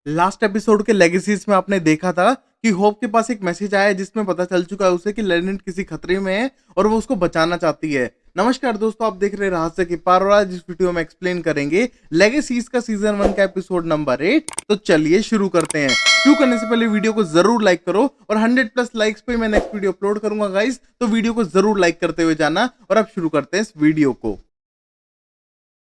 Last episode के legacies में आपने देखा था कि होप के पास एक मैसेज आया है जिसमें पता चल चुका है उसे कि लेनेंट किसी खतरे में है और वो उसको बचाना चाहती है। नमस्कार दोस्तों, आप देख रहे हैं रहस्य की पार और आज इस वीडियो में एक्सप्लेन करेंगे लेगेसीज का सीजन 1 का एपिसोड नंबर 8। तो चलिए शुरू करते हैं। शुरू करने से पहले वीडियो को जरूर लाइक करो और 100+ लाइक्स पे मैं नेक्स्ट वीडियो अपलोड करूंगा गाइस, तो वीडियो को जरूर लाइक करते हुए जाना। और अब शुरू करते हैं इस वीडियो को।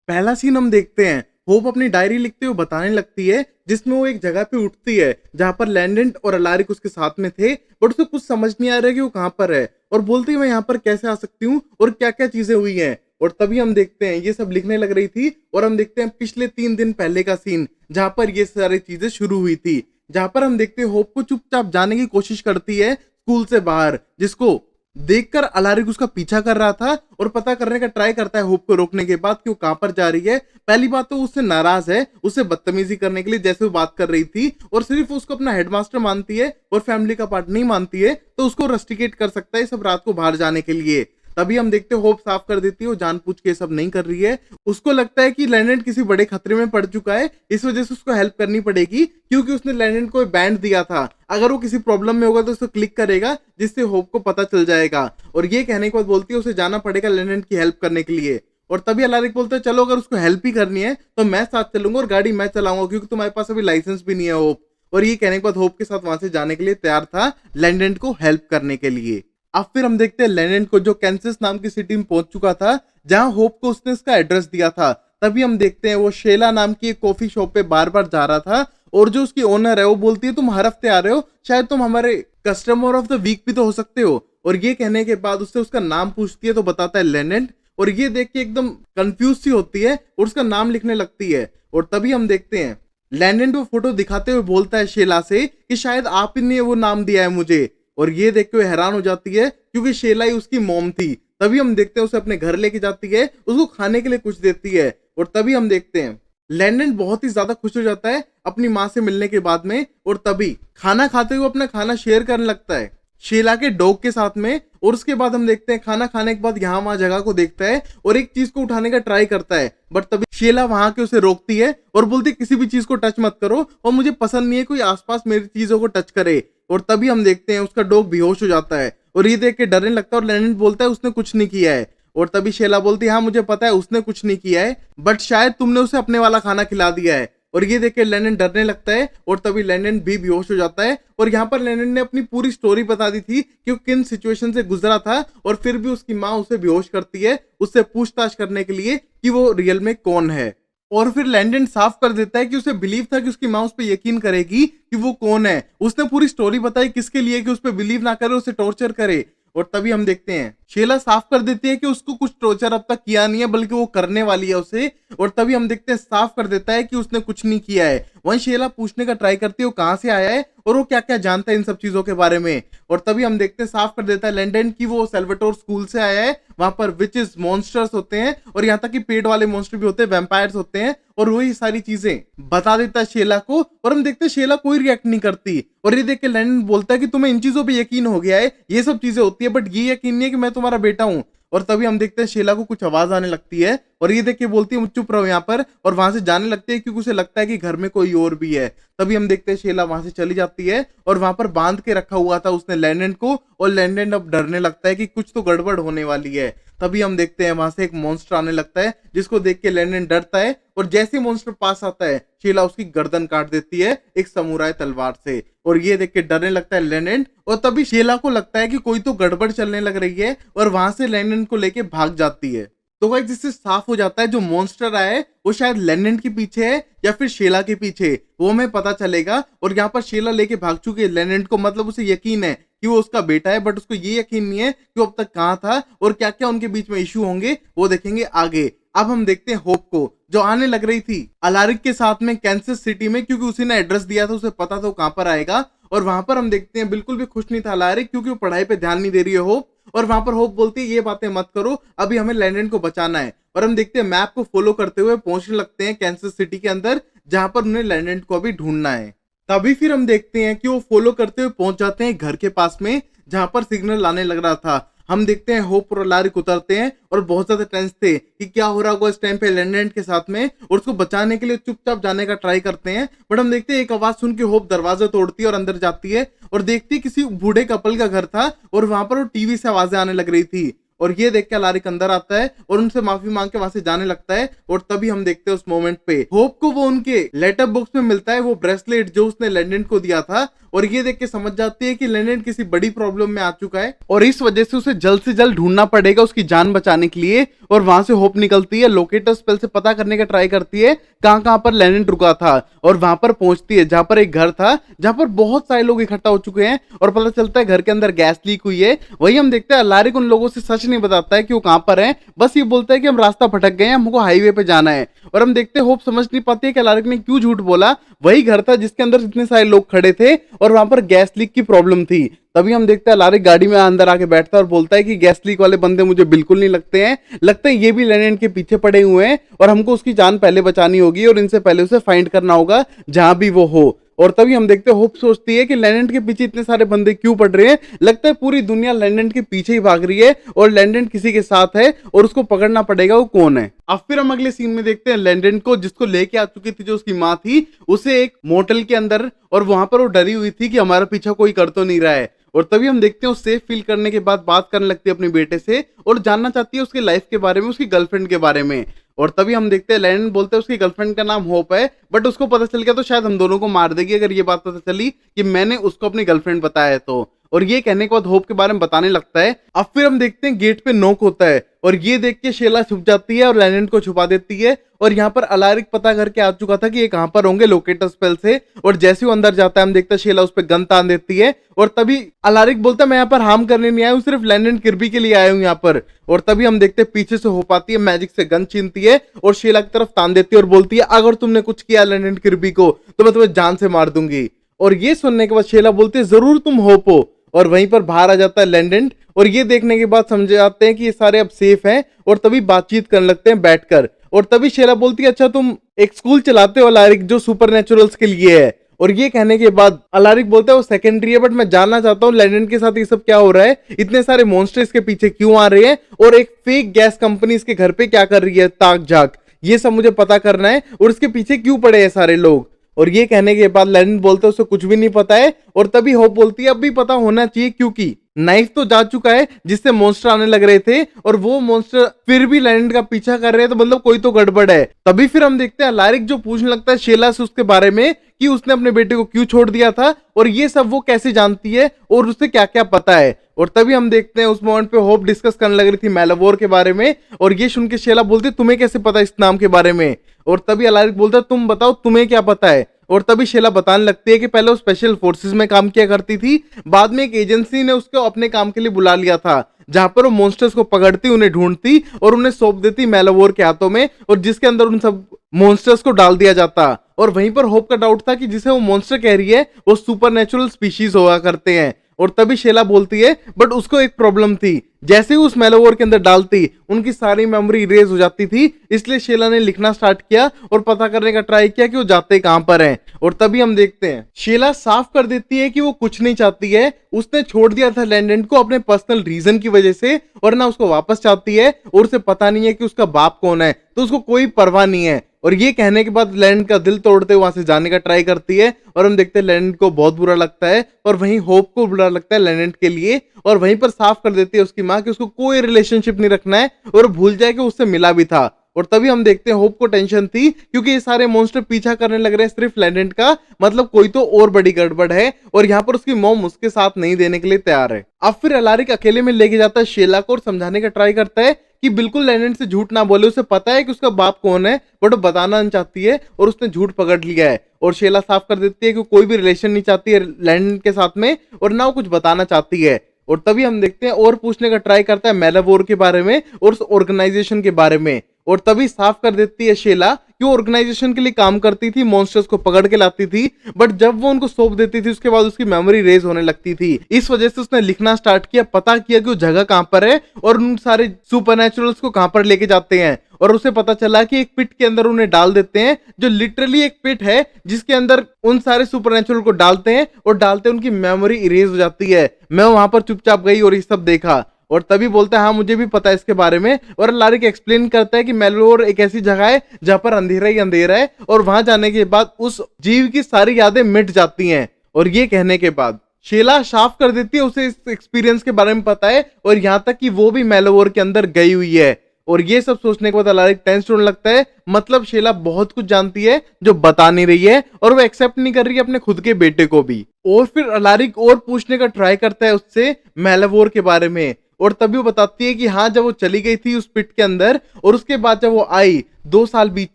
पहला सीन हम देखते हैं, होप अपनी डायरी लिखते हुए बताने लगती है जिसमें वो एक जगह पे उठती है जहां पर लैंडेंट और अलारिक उसके साथ में थे, बट उसे कुछ समझ नहीं आ रहा है कि वो कहां पर है और बोलती है मैं यहाँ पर कैसे आ सकती हूँ और क्या क्या चीजें हुई हैं। और तभी हम देखते हैं ये सब लिखने लग रही थी और हम देखते हैं पिछले 3 दिन पहले का सीन जहां पर ये सारी चीजें शुरू हुई थी, जहां पर हम देखते हैं होप को चुपचाप जाने की कोशिश करती है स्कूल से बाहर, जिसको देखकर अलारिक उसका पीछा कर रहा था और पता करने का ट्राई करता है होप को रोकने के बाद कि वो कहां पर जा रही है। पहली बात तो उससे नाराज है, उससे बदतमीजी करने के लिए जैसे वो बात कर रही थी और सिर्फ उसको अपना हेडमास्टर मानती है और फैमिली का पार्ट नहीं मानती है, तो उसको रस्टिकेट कर सकता है सब रात को बाहर जाने के लिए। तभी हम देखते हैं होप साफ कर देती है, वो जानबूझ के सब नहीं कर रही है। उसको लगता है कि लैंडेंट किसी बड़े खतरे में पड़ चुका है, इस वजह से उसको हेल्प करनी पड़ेगी क्योंकि उसने लैंडेंट को बैंड दिया था, अगर वो किसी प्रॉब्लम में होगा तो उसको क्लिक करेगा जिससे होप को पता चल जाएगा। और ये कहने के बाद बोलती है उसे जाना पड़ेगा लैंडेंट की हेल्प करने के लिए। और तभी अलारिक बोलता है चलो अगर उसको हेल्प ही करनी है तो मैं साथ चलूंगा और गाड़ी मैं चलाऊंगा क्योंकि तुम्हारे पास अभी लाइसेंस भी नहीं है होप। और ये कहने के बाद होप के साथ वहां से जाने के लिए तैयार था लैंडेंट को हेल्प करने के लिए। अब फिर हम देखते हैं लेनेंट को जो कैंसस नाम की सिटी में पहुंच चुका था जहां होप को उसने इसका एड्रेस दिया था। तभी हम देखते हैं वो शेला नाम की एक कॉफी शॉप पे बार बार जा रहा था और जो उसकी ओनर है वो बोलती है तुम हर हफ्ते आ रहे हो, शायद तुम हमारे कस्टमर ऑफ द वीक भी तो हो सकते हो। और ये कहने के बाद उससे उसका नाम पूछती है तो बताता है लेनेंट, और ये देख के एकदम कंफ्यूज सी होती है और उसका नाम लिखने लगती है। और तभी हम देखते हैं लैंडेंट वो फोटो दिखाते हुए बोलता है शेला से कि शायद आप ही ने वो नाम दिया है मुझे। और ये देख के वो हैरान हो जाती है क्योंकि शेला ही उसकी मॉम थी। तभी हम देखते हैं उसे अपने घर लेके जाती है, उसको खाने के लिए कुछ देती है। और तभी हम देखते हैं लैंडेंट बहुत ही ज्यादा खुश हो जाता है अपनी माँ से मिलने के बाद में, और तभी खाना खाते हुए अपना खाना शेयर करने लगता है शीला के डॉग के साथ में। और उसके बाद हम देखते हैं खाना खाने के बाद यहाँ वहां जगह को देखता है और एक चीज को उठाने का ट्राई करता है, बट तभी शीला वहां के उसे रोकती है और बोलती है किसी भी चीज को टच मत करो और मुझे पसंद नहीं है कोई आसपास मेरी चीजों को टच करे। और तभी हम देखते हैं उसका डॉग बेहोश हो जाता है और ये देख के डरने लगता है और लैंडेंट बोलता है उसने कुछ नहीं किया है। और तभी शेला बोलती है हाँ मुझे पता है उसने कुछ नहीं किया है, बट शायद तुमने उसे अपने वाला खाना खिला दिया है। और ये देख के लैंडेंट डरने लगता है और तभी लैंडेंट भी बेहोश हो जाता है। और यहाँ पर लैंडेंट ने अपनी पूरी स्टोरी बता दी थी कि वो किन सिचुएशन से गुजरा था, और फिर भी उसकी माँ उसे बेहोश करती है उससे पूछताछ करने के लिए कि वो रियल में कौन है। और फिर लैंडेंट साफ कर देता है कि उसे बिलीव था कि उसकी माँ उस पर यकीन करेगी कि वो कौन है। उसने पूरी स्टोरी बताई किसके लिए कि उस पर बिलीव ना करे, उसे टॉर्चर करे। और तभी हम देखते हैं शीला साफ कर देती है कि उसको कुछ टॉर्चर अब तक किया नहीं है बल्कि वो करने वाली है उसे। और तभी हम देखते हैं साफ कर देता है कि उसने कुछ नहीं किया है। वहीं शीला पूछने का ट्राई करती है वो कहां से आया है और वो क्या क्या जानता है इन सब चीजों के बारे में। और तभी हम देखते हैं साफ कर देता है लैंडेंट की वो सेल्वाटोर स्कूल से आया है, वहां पर विचेस मॉन्स्टर्स होते हैं और यहाँ तक कि पेड़ वाले मॉन्स्टर भी होते हैं, वैम्पायर्स होते हैं, और वही सारी चीजें बता देता है शेला को। और हम देखते हैं शेला कोई रिएक्ट नहीं करती और ये देख के लैंडेंट बोलता है कि तुम्हें इन चीजों पे यकीन हो गया है, ये सब चीजें होती है बट ये यकीन नहीं है कि मैं तुम्हारा बेटा हूँ। और तभी हम देखते हैं शेला को कुछ आवाज आने लगती है और ये देख के बोलती है चुप रहो यहाँ पर, और वहां से जाने लगती है क्योंकि उसे लगता है कि घर में कोई और भी है। तभी हम देखते हैं शेला वहां से चली जाती है और वहां पर बांध के रखा हुआ था उसने लैंडेंट को, और लैंडेंट अब डरने लगता है कि कुछ तो गड़बड़ होने वाली है। तभी हम देखते हैं वहां से एक मॉन्स्टर आने लगता है जिसको देख के लैंडेंट डरता है, और जैसे मॉन्स्टर पास आता है शीला उसकी गर्दन काट देती है एक समुराई तलवार से। और ये देख के डरने लगता है लैंडेंट, और तभी शीला को लगता है कि कोई तो गड़बड़ चलने लग रही है और वहां से लैंडेंट को लेके भाग जाती है। तो भाई जिससे साफ हो जाता है जो मॉन्स्टर आया है वो शायद लैंडेंट के पीछे है या फिर शेला के पीछे, वो हमें पता चलेगा। और यहाँ पर शेला लेके भाग चुकी है लैंडेंट को, मतलब उसे यकीन है कि वो उसका बेटा है, बट उसको ये यकीन नहीं है कि वो अब तक कहाँ था और क्या क्या उनके बीच में इश्यू होंगे वो देखेंगे आगे। अब हम देखते हैं होप को जो आने लग रही थी अलारिक के साथ में कैंसस सिटी में, क्योंकि उसी ने एड्रेस दिया था, उसे पता था वो कहां पर आएगा। और वहां पर हम देखते हैं बिल्कुल भी खुश नहीं था अलारिक क्योंकि वो पढ़ाई पे ध्यान नहीं दे रही है होप। और वहां पर होप बोलती है ये बातें मत करो, अभी हमें लैंडेंट को बचाना है। और हम देखते हैं मैप को फॉलो करते हुए पहुंचने लगते हैं कैंसस सिटी के अंदर जहां पर उन्हें लैंडेंट को अभी ढूंढना है। तभी फिर हम देखते हैं कि वो फॉलो करते हुए पहुंच जाते हैं घर के पास में जहां पर सिग्नल आने लग रहा था। हम देखते हैं होप और अलारिक उतरते हैं और बहुत ज्यादा टेंस थे कि क्या हो रहा होगा इस टाइम पे लेनेंट के साथ में, और उसको बचाने के लिए चुपचाप जाने का ट्राई करते हैं। बट हम देखते हैं एक आवाज सुन के होप दरवाजा तोड़ती है और अंदर जाती है और देखती है किसी बूढ़े कपल का घर था और वहां पर वो टीवी से आवाजें आने लग रही थी। और ये देख के अलारिक अंदर आता है और उनसे माफी मांग के वहां से जाने लगता है। और तभी हम देखते हैं उस मोमेंट पे होप को वो उनके लेटर बॉक्स में मिलता है वो ब्रेसलेट जो उसने लेनेंट को दिया था। और ये देख के समझ जाती है कि लेनेंट किसी बड़ी प्रॉब्लम में आ चुका है और इस वजह से उसे जल्द से जल्द ढूंढना पड़ेगा उसकी जान बचाने के लिए। और वहां से होप निकलती है, लोकेटर स्पेल से पता करने का ट्राई करती है कहां कहां पर लेनेंट रुका था, और वहां पर पहुंचती है जहां पर एक घर था जहां पर बहुत सारे लोग इकट्ठा हो चुके हैं। और पता चलता है घर के अंदर गैस लीक हुई है। वही हम देखते हैं अलारिक उन लोगों से सच नहीं बताता है कि वो कहां पर है, बस ये बोलता है कि हम रास्ता भटक गए हैं, हमको हाईवे पे जाना है। और हम देखते हैं होप समझ नहीं पाती है कि अलारिक ने क्यों झूठ बोला, वही घर था जिसके अंदर इतने सारे लोग खड़े थे और वहां पर गैस लीक की प्रॉब्लम थी। तभी हम देखते हैं अलारिक गाड़ी में अंदर आके बैठता है और बोलता है कि गैस लीक वाले बंदे मुझे बिल्कुल नहीं लगते हैं, लगता है ये भी लेनेंट के पीछे पड़े हुए हैं और हमको उसकी जान पहले बचानी होगी और इनसे पहले उसे फाइंड करना होगा जहां भी वो हो। और तभी हम देखते हैं होप सोचती है कि लेनेंट के पीछे इतने सारे बंदे क्यों पड़ रहे हैं, लगता है पूरी दुनिया लेनेंट के पीछे ही भाग रही है और लेनेंट किसी के साथ है और उसको पकड़ना पड़ेगा, वो कौन है। अब फिर हम अगले सीन में देखते हैं लेनेंट को जिसको लेके आ चुकी थी जो उसकी माँ थी, उसे एक मोटल के अंदर, और वहां पर वो डरी हुई थी कि हमारा पीछा कोई कर तो नहीं रहा है। और तभी हम देखते हैं वो सेफ फील करने के बाद बात करने लगती है अपने बेटे से और जानना चाहती है उसकी लाइफ के बारे में, उसकी गर्लफ्रेंड के बारे में। और तभी हम देखते हैं लेनेंट बोलते हैं उसकी गर्लफ्रेंड का नाम होप है, बट उसको पता चल गया तो शायद हम दोनों को मार देगी अगर ये बात पता चली कि मैंने उसको अपनी गर्लफ्रेंड बताया है तो। और ये कहने के बाद होप के बारे में बताने लगता है। अब फिर हम देखते हैं गेट पे नॉक होता है और ये देख के शेला छुप जाती है और लेनेंट को छुपा देती है। और यहाँ पर अलारिक पता करके आ चुका था कि ये कहां पर होंगे लोकेटर स्पेल से, और जैसे वो अंदर जाता है हम देखते हैं शेला उस पर गन तान देती है। और तभी अलारिक बोलता है मैं यहाँ पर हार्म करने नहीं आया हूँ, सिर्फ लेनेंट किर्बी के लिए आया हूँ यहाँ पर। और तभी हम देखते हैं पीछे से होप आती है, मैजिक से गन छीनती है और शेला की तरफ तान देती है और बोलती है अगर तुमने कुछ किया लेनेंट किर्बी को तो मैं तुम्हें जान से मार दूंगी। और ये सुनने के बाद शेला बोलती है जरूर तुम होप हो। और वहीं पर बाहर आ जाता है लेनेंट और ये देखने के बाद समझ जाते हैं कि ये सारे अब सेफ हैं और तभी बातचीत करने लगते हैं बैठकर। और तभी शेला बोलती है अच्छा तुम एक स्कूल चलाते हो अलारिक जो सुपरनेचुरल्स के लिए है। और ये कहने के बाद अलारिक बोलता है वो सेकेंडरी है, बट मैं जानना चाहता हूँ लेनेंट के साथ ये सब क्या हो रहा है, इतने सारे मॉन्स्टर इसके पीछे क्यों आ रहे हैं और एक फेक गैस कंपनी इसके घर पे क्या कर रही है ताक झाक, ये सब मुझे पता करना है और इसके पीछे क्यों पड़े हैं सारे लोग। और ये कहने के बाद लेनेंट बोलते है उसे कुछ भी नहीं पता है। और तभी होप बोलती है अब भी पता होना चाहिए क्योंकि नाइफ तो जा चुका है जिससे मॉन्स्टर आने लग रहे थे और वो मॉन्स्टर फिर भी लेनेंट का पीछा कर रहे हैं, तो मतलब कोई तो गड़बड़ है। तभी फिर हम देखते हैं अलारिक जो पूछने लगता है शेला से उसके बारे में कि उसने अपने बेटे को क्यों छोड़ दिया था और ये सब वो कैसे जानती है और उसे क्या क्या पता है। और तभी हम देखते हैं उस मोमेंट पे होप डिस्कस करने लग रही थी मेलावोर के बारे में और ये सुन के शेला बोलती तुम्हें कैसे पता इस नाम के बारे में। और तभी अलारिक बोलता है तुम बताओ तुम्हें क्या पता है। और तभी शेला बताने लगती है कि पहले वो स्पेशल फोर्सेस में काम किया करती थी, बाद में एक एजेंसी ने उसको अपने काम के लिए बुला लिया था जहां पर वो मॉन्स्टर्स को पकड़ती, उन्हें ढूंढती और उन्हें सौंप देती मेलावोर के हाथों में, और जिसके अंदर उन सब मॉन्स्टर्स को डाल दिया जाता। और वहीं पर होप का डाउट था कि जिसे वो मॉन्स्टर कह रही है वो सुपरनेचुरल स्पीशीज हुआ करते हैं। और तभी शेला बोलती है बट उसको एक प्रॉब्लम थी, जैसे ही उस मेलावोर के अंदर डालती उनकी सारी मेमोरी इरेज हो जाती थी, इसलिए शेला ने लिखना स्टार्ट किया और पता करने का ट्राई किया कि वो जाते कहां पर हैं। और तभी हम देखते हैं शेला साफ कर देती है कि वो कुछ नहीं चाहती है, उसने छोड़ दिया था लेनेंट को अपने पर्सनल रीजन की वजह से और ना उसको वापस चाहती है और उसे पता नहीं है कि उसका बाप कौन है, तो उसको कोई परवाह नहीं है। और ये कहने के बाद लेनेंट का दिल तोड़ते हुए वहां से जाने का ट्राई करती है और हम देखते हैं लेनेंट को बहुत बुरा लगता है और वहीं होप को बुरा लगता है लेनेंट के लिए, और वहीं पर साफ कर देती है उसकी माँ कि उसको कोई रिलेशनशिप नहीं रखना है और भूल जाए कि उससे मिला भी था। और तभी हम देखते हैं होप को टेंशन थी क्योंकि ये सारे मॉन्स्टर पीछा करने लग रहे हैं सिर्फ लेनेंट का, मतलब कोई तो और बड़ी गड़बड़ है और यहाँ पर उसकी मॉम उसके साथ नहीं देने के लिए तैयार है। अब फिर अलारिक अकेले में लेके जाता है शेला को और समझाने का ट्राई करता है कि बिल्कुल लेनेंट से झूठ ना बोले, उसे पता है कि उसका बाप कौन है बट वो बताना नहीं चाहती है और उसने झूठ पकड़ लिया है। और शेला साफ कर देती है कि कोई भी रिलेशन नहीं चाहती है लेनेंट के साथ में और ना वो कुछ बताना चाहती है। और तभी हम देखते हैं और पूछने का ट्राई करता है मेलावोर के बारे में और उस ऑर्गेनाइजेशन के बारे में, और तभी साफ कर देती है शेला कि वो ऑर्गेनाइजेशन के लिए काम करती थी, मॉन्स्टर्स को पकड़ के लाती थी, बट जब वो उनको सौंप देती थी उसके बाद उसकी मेमोरी रेज होने लगती थी। इस वजह से उसने लिखना स्टार्ट किया, पता किया कि वो जगह कहां पर है और उन सारे सुपरनेचुरल्स को कहां पर लेके जाते हैं। और उसे पता चला कि एक पिट के अंदर उन्हें डाल देते हैं जो लिटरली एक पिट है जिसके अंदर उन सारे सुपरनेचुरल को डालते हैं और डालते उनकी मेमोरी इरेज हो जाती है। मैं वहां पर चुपचाप गई और ये सब देखा। और तभी बोलता है हाँ मुझे भी पता है इसके बारे में। और अलारिक एक्सप्लेन करता है कि मेलवोर एक ऐसी जगह है जहां पर अंधेरा ही अंधेरा है और वहां जाने के बाद उस जीव की सारी यादें मिट जाती हैं। और ये कहने के बाद शीला साफ कर देती है, उसे इस एक्सपीरियंस के बारे में पता है और यहां तक कि वो भी मेलवोर के अंदर गई हुई है। और ये सब सोचने के बाद अलारिक टेंस होने लगता है, मतलब शीला बहुत कुछ जानती है जो बता नहीं रही है और वो एक्सेप्ट नहीं कर रही है अपने खुद के बेटे को भी। और फिर अलारिक और पूछने का ट्राई करता है उससे मेलवोर के बारे में और तभी वो बताती है कि हाँ जब वो चली गई थी उस पिट के अंदर और उसके बाद जब वो आई 2 साल बीत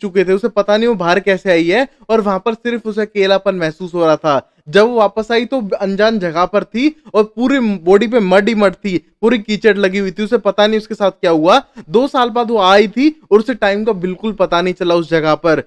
चुके थे, उसे पता नहीं वो बाहर कैसे आई है और वहां पर सिर्फ उसे अकेलापन महसूस हो रहा था। जब वो वापस आई तो अनजान जगह पर थी और पूरी बॉडी पे मड ही मड थी, पूरी कीचड़ लगी हुई थी, उसे पता नहीं उसके साथ क्या हुआ। 2 साल बाद वो आई थी और उसे टाइम का बिल्कुल पता नहीं चला उस जगह पर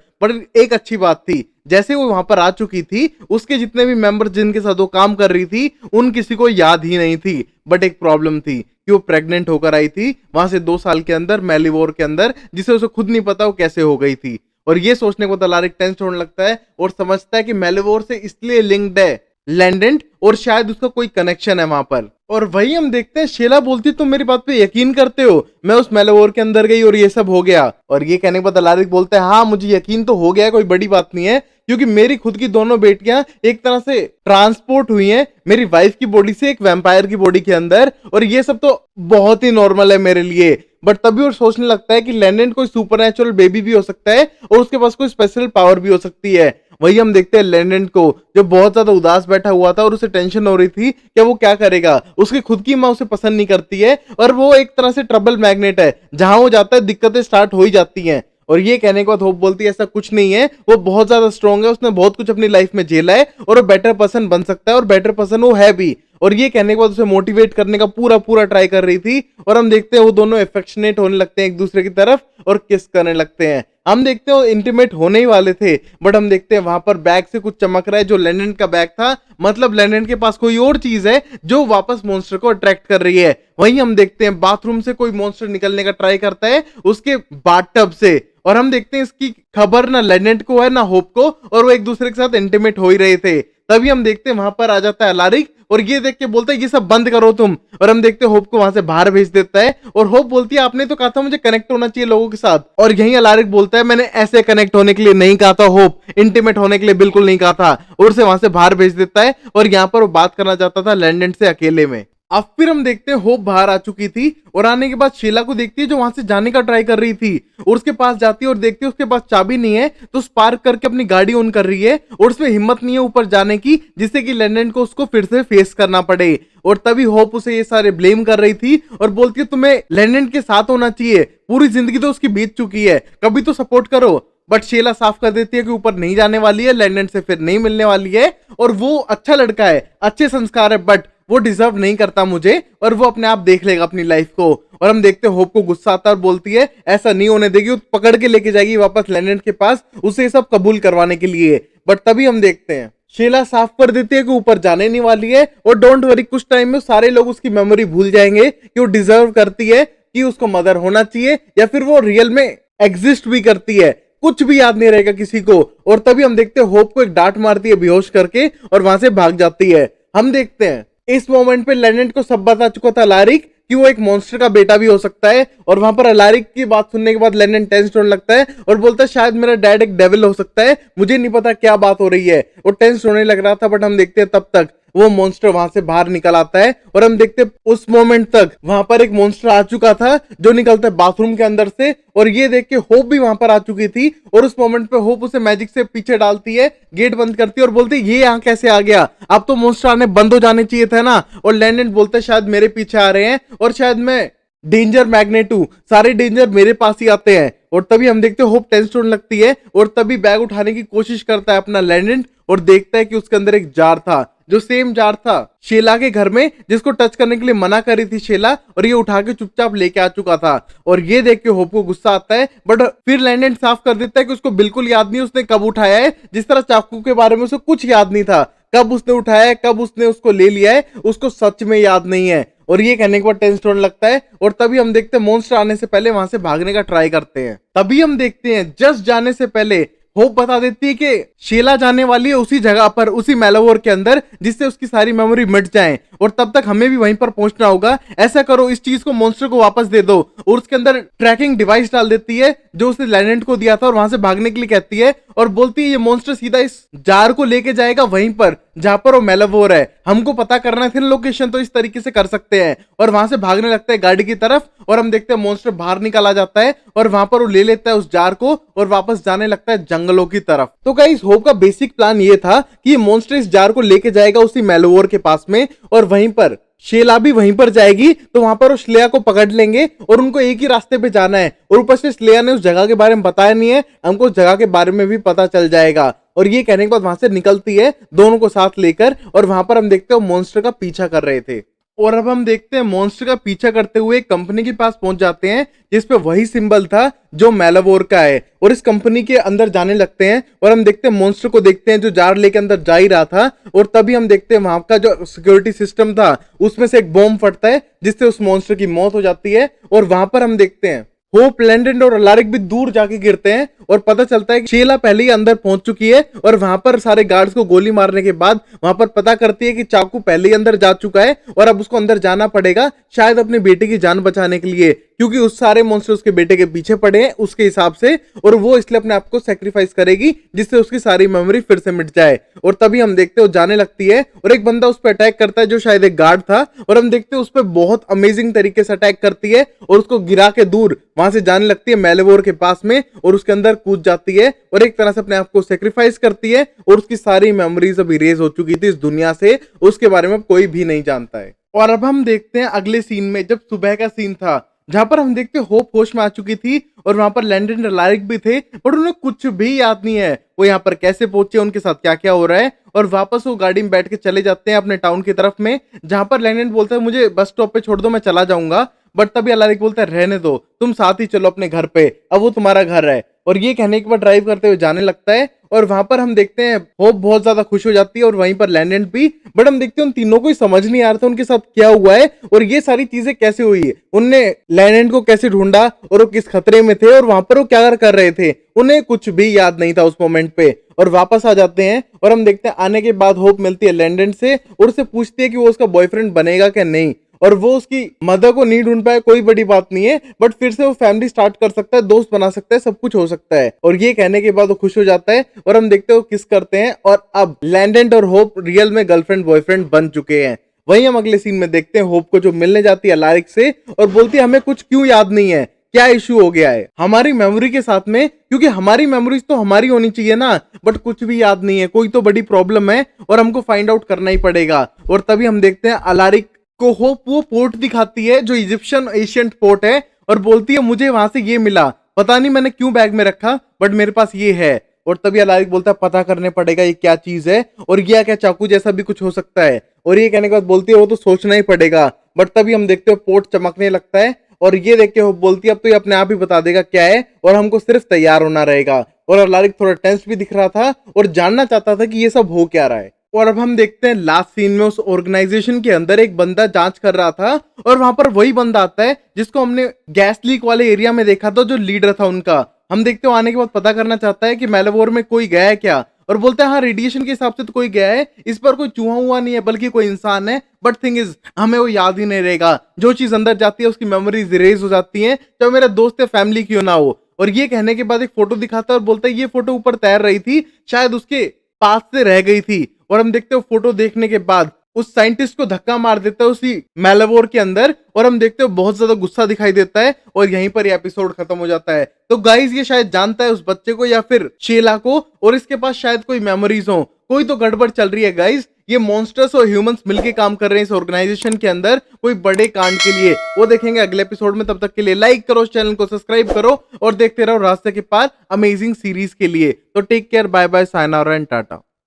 एक अच्छी बात थी, जैसे वो वहां पर आ चुकी थी उसके जितने भी मेंबर जिनके साथ वो काम कर रही थी उन किसी को याद ही नहीं थी। बट एक प्रॉब्लम थी कि वो प्रेग्नेंट होकर आई थी वहां से 2 साल के अंदर मेलिवोर के अंदर, जिसे उसे खुद नहीं पता वो कैसे हो गई थी। और ये सोचने को अलारिक टेंस होने लगता है और समझता है कि मेलिवोर से इसलिए लिंक्ड है लैंडेंट और शायद उसका कोई कनेक्शन है वहां पर। और वही हम देखते हैं शीला बोलती तुम मेरी बात पे यकीन करते हो, मैं उस मेलवोर के अंदर गई और ये सब हो गया। और ये कहने के बाद अलारिक बोलते हैं हाँ मुझे यकीन तो हो गया है, कोई बड़ी बात नहीं है, क्योंकि मेरी खुद की दोनों बेटियां एक तरह से ट्रांसपोर्ट हुई हैं मेरी वाइफ की बॉडी से एक वैम्पायर की बॉडी के अंदर, और ये सब तो बहुत ही नॉर्मल है मेरे लिए। बट तभी वो सोचने लगता है कि लैंडेंट कोई सुपरनैचुरल बेबी भी हो सकता है और उसके पास कोई स्पेशल पावर भी हो सकती है। वही हम देखते हैं लैंडेंट को जो बहुत ज्यादा उदास बैठा हुआ था और उसे टेंशन हो रही थी कि वो क्या करेगा। उसकी खुद की माँ उसे पसंद नहीं करती है और वो एक तरह से ट्रबल मैग्नेट है, जहां वो जाता है दिक्कतें स्टार्ट हो ही जाती हैं। और ये कहने के बाद होप बोलती है ऐसा कुछ नहीं है, वो बहुत ज्यादा स्ट्रांग है, उसने बहुत कुछ अपनी लाइफ में झेला है और वो बेटर पर्सन बन सकता है और बेटर पर्सन वो है भी। और ये कहने के बाद उसे मोटिवेट करने का पूरा पूरा ट्राई कर रही थी। और हम देखते हैं वो दोनों एफेक्शनेट होने लगते हैं एक दूसरे की तरफ और किस करने लगते हैं। हम देखते हैं वो इंटीमेट होने ही वाले थे, बट हम देखते हैं वहां पर बैग से कुछ चमक रहा है जो लैंडेंट का बैग था, मतलब लैंडेंट के पास कोई और चीज है जो वापस मॉन्स्टर को अट्रैक्ट कर रही है। वहीं हम देखते हैं बाथरूम से कोई मॉन्स्टर निकलने का ट्राई करता है उसके बाथटब से, और हम देखते हैं इसकी खबर ना लैंडेंट को है ना होप को, और वो एक दूसरे के साथ इंटीमेट हो ही रहे थे। तभी हम देखते हैं वहां पर आ जाता है अलारिक और ये देख के बोलता है ये सब बंद करो तुम, और हम देखते हैं होप को वहां से बाहर भेज देता है। और होप बोलती है आपने तो कहा था मुझे कनेक्ट होना चाहिए लोगों के साथ, और यही अलारिक बोलता है मैंने ऐसे कनेक्ट होने के लिए नहीं कहा था होप, इंटीमेट होने के लिए बिल्कुल नहीं कहा था, और उसे वहां से बाहर भेज देता है। और यहाँ पर वो बात करना चाहता था लैंडेंट से अकेले में। अब फिर हम देखते हैं होप बाहर आ चुकी थी और आने के बाद शीला को देखती है जो वहां से जाने का ट्राई कर रही थी, और उसके पास जाती है और देखती है उसके पास चाबी नहीं है, तो स्पार्क करके अपनी गाड़ी ऑन कर रही है और उसमें हिम्मत नहीं है ऊपर जाने की, जिससे कि लैंडेंट को उसको फिर से फेस करना पड़े। और तभी होप उसे ये सारे ब्लेम कर रही थी और बोलती है तुम्हें लैंडेंट के साथ होना चाहिए, पूरी जिंदगी तो उसकी बीत चुकी है, कभी तो सपोर्ट करो। बट शीला साफ कर देती है कि ऊपर नहीं जाने वाली है, लैंडेंट से फिर नहीं मिलने वाली है, और वो अच्छा लड़का है, अच्छे संस्कार है, बट वो डिजर्व नहीं करता मुझे, और वो अपने आप देख लेगा अपनी लाइफ को। और हम देखते हैं होप को गुस्सा आता है और बोलती है ऐसा नहीं होने देगी, वो पकड़ के लेके जाएगी वापस लैंडेंट के पास उसे ये सब कबूल करवाने के लिए। बट तभी हम देखते हैं शीला साफ कर देती है कि ऊपर जाने नहीं वाली है, और डोंट वरी कुछ टाइम में सारे लोग उसकी मेमोरी भूल जाएंगे कि वो डिजर्व करती है, कि उसको मदर होना चाहिए, या फिर वो रियल में एग्जिस्ट भी करती है, कुछ भी याद नहीं रहेगा किसी को। और तभी हम देखते हैं होप को एक डांट मारती है बेहोश करके और वहां से भाग जाती है। हम देखते हैं इस मोमेंट पे लैंडेंट को सब बता चुका था अलारिक कि वो एक मॉन्स्टर का बेटा भी हो सकता है, और वहां पर अलारिक की बात सुनने के बाद लैंडेंट टेंस होने लगता है और बोलता है शायद मेरा डैड एक डेविल हो सकता है, मुझे नहीं पता क्या बात हो रही है। वो टेंस होने लग रहा था, बट हम देखते हैं तब तक वो मॉन्स्टर वहां से बाहर निकल आता है, और हम देखते हैं उस मोमेंट तक वहां पर एक मॉन्स्टर आ चुका था जो निकलता है बाथरूम के अंदर से, और ये देख के होप भी वहां पर आ चुकी थी। और उस मोमेंट पे होप उसे मैजिक से पीछे डालती है, गेट बंद करती है और बोलती है ये यहाँ कैसे आ गया, अब तो मॉन्स्टर आने बंद हो जाने चाहिए था ना। और लैंडेंट बोलता है शायद मेरे पीछे आ रहे हैं और शायद मैं डेंजर मैग्नेट हूं, सारे डेंजर मेरे पास ही आते हैं। और तभी हम देखते हैं होप टेंस होने लगती है, और तभी बैग उठाने की कोशिश करता है अपना लैंडेंट, और देखता है कि उसके अंदर एक जार था, जो सेम जार था शीला के घर में जिसको टच करने के लिए मना कर रही थी शीला, और ये उठा के चुपचाप लेके आ चुका था। और ये देख के होप को गुस्सा आता है, बट फिर लैंडेंट साफ कर देता है कि उसको बिल्कुल याद नहीं उसने कब उठाया है, जिस तरह चाकू के बारे में उसे कुछ याद नहीं था, कब उसने उठाया है, कब उसने उसको ले लिया है, उसको सच में याद नहीं है। और ये कहने के बाद टेंस होने लगता है, और तभी हम देखते हैं मॉन्स्टर आने से पहले वहां से भागने का ट्राई करते हैं। तभी हम देखते हैं जस्ट जाने से पहले होप बता देती है कि शीला जाने वाली है उसी जगह पर, उसी मेलवोर के अंदर, जिससे उसकी सारी मेमोरी मिट जाए। और तब तक हमें भी वहीं पर पहुंचना होगा। ऐसा करो, इस चीज को मॉन्स्टर को वापस दे दो। और उसके अंदर ट्रैकिंग डिवाइस डाल देती है जो उसने लेनेंट को दिया था और वहां से भागने के लिए कहती है और बोलती है ये मॉन्स्टर सीधा इस जार को लेके जाएगा वहीं पर जहां पर वो मेलावोर है। हमको पता करना है लोकेशन, तो इस तरीके से कर सकते हैं। और वहां से भागने लगता है गाड़ी की तरफ और हम देखते हैं मॉन्स्टर बाहर निकल आ जाता है और वहां पर वो ले लेता है उस जार को और वापस जाने लगता है जंगलों की तरफ। तो गाइस होप का बेसिक प्लान ये था कि ये मॉन्स्टर इस जार को लेके जाएगा उसी मेलावोर के पास में और वहीं पर शेला भी वहीं पर जाएगी, तो वहां पर वो श्लेया को पकड़ लेंगे और उनको एक ही रास्ते पे जाना है। और ऊपर से श्लेया ने उस जगह के बारे में बताया नहीं है, हमको उस जगह के बारे में भी पता चल जाएगा। और ये कहने के बाद वहां से निकलती है दोनों को साथ लेकर और वहां पर हम देखते हैं मॉन्स्टर का पीछा कर रहे थे। और अब हम देखते हैं मॉन्स्टर का पीछा करते हुए एक कंपनी के पास पहुंच जाते हैं जिसपे वही सिंबल था जो मेलावोर का है। और इस कंपनी के अंदर जाने लगते हैं और हम देखते हैं मॉन्स्टर को देखते हैं जो जार लेके अंदर जा ही रहा था। और तभी हम देखते हैं वहां का जो सिक्योरिटी सिस्टम था उसमें से एक बॉम्ब फटता है जिससे उस मॉन्स्टर की मौत हो जाती है। और वहां पर हम देखते हैं होप, लैंडन और अलारिक भी दूर जाके गिरते हैं और पता चलता है कि शीला पहले ही अंदर पहुंच चुकी है। और वहां पर सारे गार्ड्स को गोली मारने के बाद वहां पर पता करती है कि चाकू पहले ही अंदर जा चुका है और अब उसको अंदर जाना पड़ेगा शायद अपने बेटे की जान बचाने के लिए, क्योंकि उस सारे मॉन्स्टर उसके बेटे के पीछे पड़े हैं उसके हिसाब से। और वो इसलिए अपने आप को सेक्रीफाइस करेगी जिससे उसकी सारी मेमोरी फिर से मिट जाए। और तभी हम देखते हैं वो जाने लगती है और एक बंदा उस पर अटैक करता है जो शायद एक गार्ड था। और हम देखते हैं उस पर बहुत अमेजिंग तरीके से अटैक करती है और उसको गिरा के दूर वहां से जाने लगती है मेलावोर के पास में और उसके अंदर कूद जाती है और एक तरह से अपने आप को सेक्रीफाइस करती है। और उसकी सारी मेमोरीज अब इरेज हो चुकी थी इस दुनिया से, उसके बारे में कोई भी नहीं जानता है। और अब हम देखते हैं अगले सीन में, जब सुबह का सीन था जहां पर हम देखते हैं होप होश में आ चुकी थी और वहां पर लैंडन और अलारिक भी थे, बट उन्हें कुछ भी याद नहीं है वो यहाँ पर कैसे पहुंचे, उनके साथ क्या क्या हो रहा है। और वापस वो गाड़ी में बैठ के चले जाते हैं अपने टाउन की तरफ में, जहां पर लैंडन बोलता है मुझे बस स्टॉप पे छोड़ दो, मैं चला जाऊंगा। बट तभी अलारिक बोलता है रहने दो, तुम साथ ही चलो अपने घर पे, अब वो तुम्हारा घर है। और ये कहने के बाद ड्राइव करते हुए जाने लगता है और वहां पर हम देखते हैं होप बहुत ज्यादा खुश हो जाती है और वहीं पर लैंडन भी। बट हम देखते हैं उन तीनों को ही समझ नहीं आ रहा था उनके साथ क्या हुआ है और ये सारी चीजें कैसे हुई है, उनने लैंडन को कैसे ढूंढा और वो किस खतरे में थे और वहां पर वो क्या कर रहे थे, उन्हें कुछ भी याद नहीं था उस मोमेंट पे। और वापस आ जाते हैं और हम देखते हैं आने के बाद होप मिलती है लैंडन से और उससे पूछती है कि वो उसका बॉयफ्रेंड बनेगा क्या नहीं। और वो उसकी मदर को नहीं ढूंढ पाए कोई बड़ी बात नहीं है, बट फिर से वो फैमिली स्टार्ट कर सकता है, दोस्त बना सकता है, सब कुछ हो सकता है। और ये कहने के बाद वो खुश हो जाता है और हम देखते हैं वो किस करते हैं और अब लैंडन और होप रियल में गर्लफ्रेंड बॉयफ्रेंड बन चुके हैं। वहीं हम अगले सीन में देखते हैं होप को जो मिलने जाती है अलारिक से और बोलती है हमें कुछ क्यों याद नहीं है, क्या इशू हो गया है हमारी मेमोरी के साथ में, क्योंकि हमारी मेमोरीज तो हमारी होनी चाहिए ना, बट कुछ भी याद नहीं है, कोई तो बड़ी प्रॉब्लम है और हमको फाइंड आउट करना ही पड़ेगा। और तभी हम देखते हैं अलारिक को होप वो पोर्ट दिखाती है जो इजिप्शियन एशियंट पोर्ट है और बोलती है मुझे वहां से ये मिला, पता नहीं मैंने क्यों बैग में रखा बट मेरे पास ये है। और तभी अलारिक बोलता है पता करने पड़ेगा ये क्या चीज है और ये क्या चाकू जैसा भी कुछ हो सकता है। और ये कहने के बाद बोलती है वो तो सोचना ही पड़ेगा। बट तभी हम देखते हैं पोर्ट चमकने लगता है और ये देख के वो बोलती है अब तो ये अपने आप ही बता देगा क्या है और हमको सिर्फ तैयार होना रहेगा। और अलारिक थोड़ा टेंस भी दिख रहा था और जानना चाहता था कि ये सब हो क्या रहा है। और अब हम देखते हैं लास्ट सीन में उस ऑर्गेनाइजेशन के अंदर एक बंदा जांच कर रहा था और वहां पर वही बंदा आता है जिसको हमने गैस लीक वाले एरिया में देखा था, जो लीडर था उनका। हम देखते हो आने के बाद पता करना चाहता है कि मेलावोर में कोई गया है क्या, और बोलता है हाँ रेडिएशन के हिसाब से तो कोई गया है, इस पर कोई चूहा हुआ नहीं है बल्कि कोई इंसान है। बट थिंग इज हमें वो याद ही नहीं रहेगा, जो चीज अंदर जाती है उसकी मेमोरीज इरेज हो जाती है, चाहे मेरा दोस्त या फैमिली क्यों ना हो। और ये कहने के बाद एक फोटो दिखाता है और बोलता है ये फोटो ऊपर तैर रही थी, शायद उसके पास से रह गई थी। और हम देखते हो फोटो देखने के बाद उस साइंटिस्ट को धक्का मार देता है उसी मेलावोर के अंदर और हम देखते हो बहुत ज्यादा गुस्सा दिखाई देता है और यहीं पर ये एपिसोड खत्म हो जाता है। तो गाइस ये शायद जानता है उस बच्चे को या फिर शीला को और इसके पास शायद कोई मेमोरीज हो, कोई तो गड़बड़ चल रही है गाइस। ये मॉन्स्टर्स और ह्यूमंस मिलके काम कर रहे हैं इस ऑर्गेनाइजेशन के अंदर कोई बड़े कांड के लिए, वो देखेंगे अगले एपिसोड में। तब तक के लिए लाइक करो, चैनल को सब्सक्राइब करो और देखते रहो रास्ते के पार अमेजिंग सीरीज के लिए। तो take care, bye bye, sayonara and Tata.